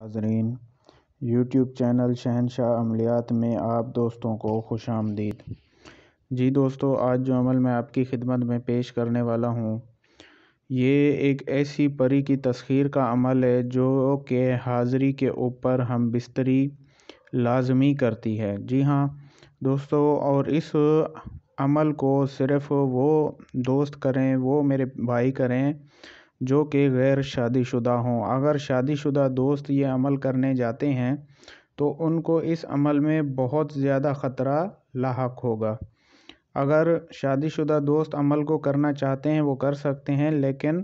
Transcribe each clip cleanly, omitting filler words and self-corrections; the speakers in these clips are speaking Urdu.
ناظرین، یوٹیوب چینل شہنشاہ عملیات میں آپ دوستوں کو خوش آمدید۔ جی دوستو، آج جو عمل میں آپ کی خدمت میں پیش کرنے والا ہوں، یہ ایک ایسی پری کی تسخیر کا عمل ہے جو کہ حاضری کے اوپر ہم بستری لازمی کرتی ہے۔ جی ہاں دوستو، اور اس عمل کو صرف وہ دوست کریں، وہ میرے بھائی کریں جو کہ غیر شادی شدہ ہوں۔ اگر شادی شدہ دوست یہ عمل کرنے جاتے ہیں تو ان کو اس عمل میں بہت زیادہ خطرہ لاحق ہوگا۔ اگر شادی شدہ دوست عمل کو کرنا چاہتے ہیں وہ کر سکتے ہیں، لیکن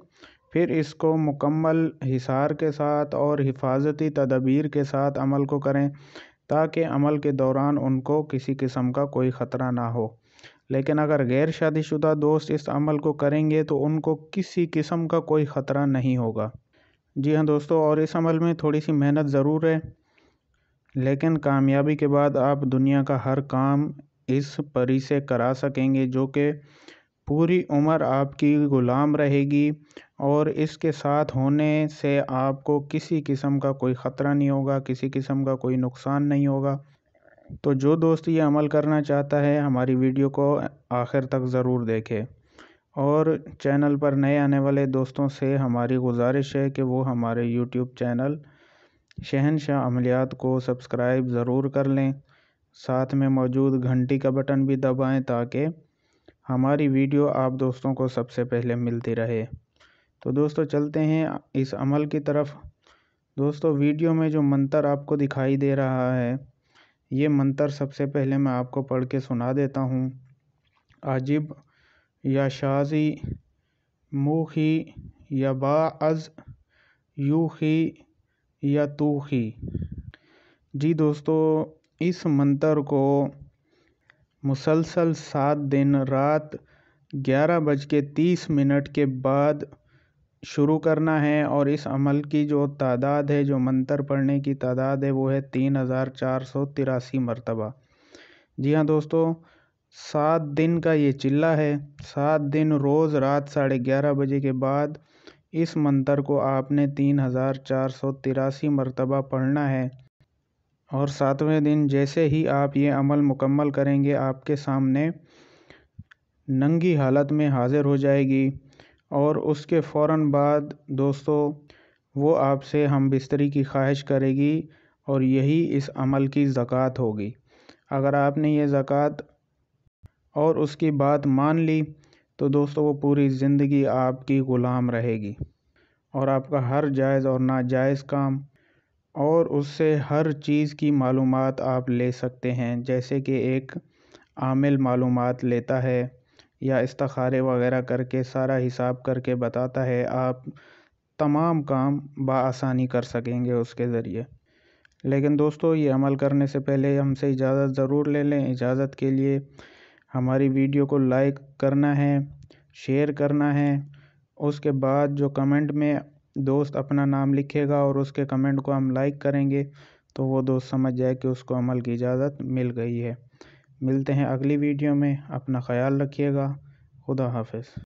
پھر اس کو مکمل حصار کے ساتھ اور حفاظتی تدابیر کے ساتھ عمل کو کریں تاکہ عمل کے دوران ان کو کسی قسم کا کوئی خطرہ نہ ہو۔ لیکن اگر غیر شادی شدہ دوست اس عمل کو کریں گے تو ان کو کسی قسم کا کوئی خطرہ نہیں ہوگا۔ جی ہاں دوستو، اور اس عمل میں تھوڑی سی محنت ضرور ہے، لیکن کامیابی کے بعد آپ دنیا کا ہر کام اس پری سے کرا سکیں گے، جو کہ پوری عمر آپ کی غلام رہے گی، اور اس کے ساتھ ہونے سے آپ کو کسی قسم کا کوئی خطرہ نہیں ہوگا، کسی قسم کا کوئی نقصان نہیں ہوگا۔ تو جو دوست یہ عمل کرنا چاہتا ہے ہماری ویڈیو کو آخر تک ضرور دیکھے، اور چینل پر نئے آنے والے دوستوں سے ہماری گزارش ہے کہ وہ ہمارے یوٹیوب چینل شہنشاہ عملیات کو سبسکرائب ضرور کر لیں، ساتھ میں موجود گھنٹی کا بٹن بھی دبائیں تاکہ ہماری ویڈیو آپ دوستوں کو سب سے پہلے ملتی رہے۔ تو دوستو چلتے ہیں اس عمل کی طرف۔ دوستو، ویڈیو میں جو منتر آپ کو دکھائی دے رہا ہے، یہ منتر سب سے پہلے میں آپ کو پڑھ کے سنا دیتا ہوں۔ عجب یا شازی موخی یا باعز یوخی یا توخی۔ جی دوستو، اس منتر کو مسلسل 7 دن رات 11:30 کے بعد شروع کرنا ہے، اور اس عمل کی جو تعداد ہے، جو منتر پڑھنے کی تعداد ہے، وہ ہے 3483 مرتبہ۔ جی ہاں دوستو، 7 دن کا یہ چلہ ہے۔ 7 دن روز رات 11:30 بجے کے بعد اس منتر کو آپ نے 3483 مرتبہ پڑھنا ہے، اور 7ویں دن جیسے ہی آپ یہ عمل مکمل کریں گے، آپ کے سامنے ننگی حالت میں حاضر ہو جائے گی، اور اس کے فوراً بعد دوستو وہ آپ سے ہم بستری کی خواہش کرے گی، اور یہی اس عمل کی زکوٰۃ ہوگی۔ اگر آپ نے یہ زکوٰۃ اور اس کی بات مان لی تو دوستو وہ پوری زندگی آپ کی غلام رہے گی، اور آپ کا ہر جائز اور ناجائز کام اور اس سے ہر چیز کی معلومات آپ لے سکتے ہیں، جیسے کہ ایک عامل معلومات لیتا ہے یا استخارے وغیرہ کر کے سارا حساب کر کے بتاتا ہے، آپ تمام کام بآسانی کر سکیں گے اس کے ذریعے۔ لیکن دوستو، یہ عمل کرنے سے پہلے ہم سے اجازت ضرور لے لیں۔ اجازت کے لیے ہماری ویڈیو کو لائک کرنا ہے، شیئر کرنا ہے، اس کے بعد جو کمنٹ میں دوست اپنا نام لکھے گا اور اس کے کمنٹ کو ہم لائک کریں گے تو وہ دوست سمجھ جائے کہ اس کو عمل کی اجازت مل گئی ہے۔ ملتے ہیں اگلی ویڈیو میں، اپنا خیال رکھیے گا۔ خدا حافظ۔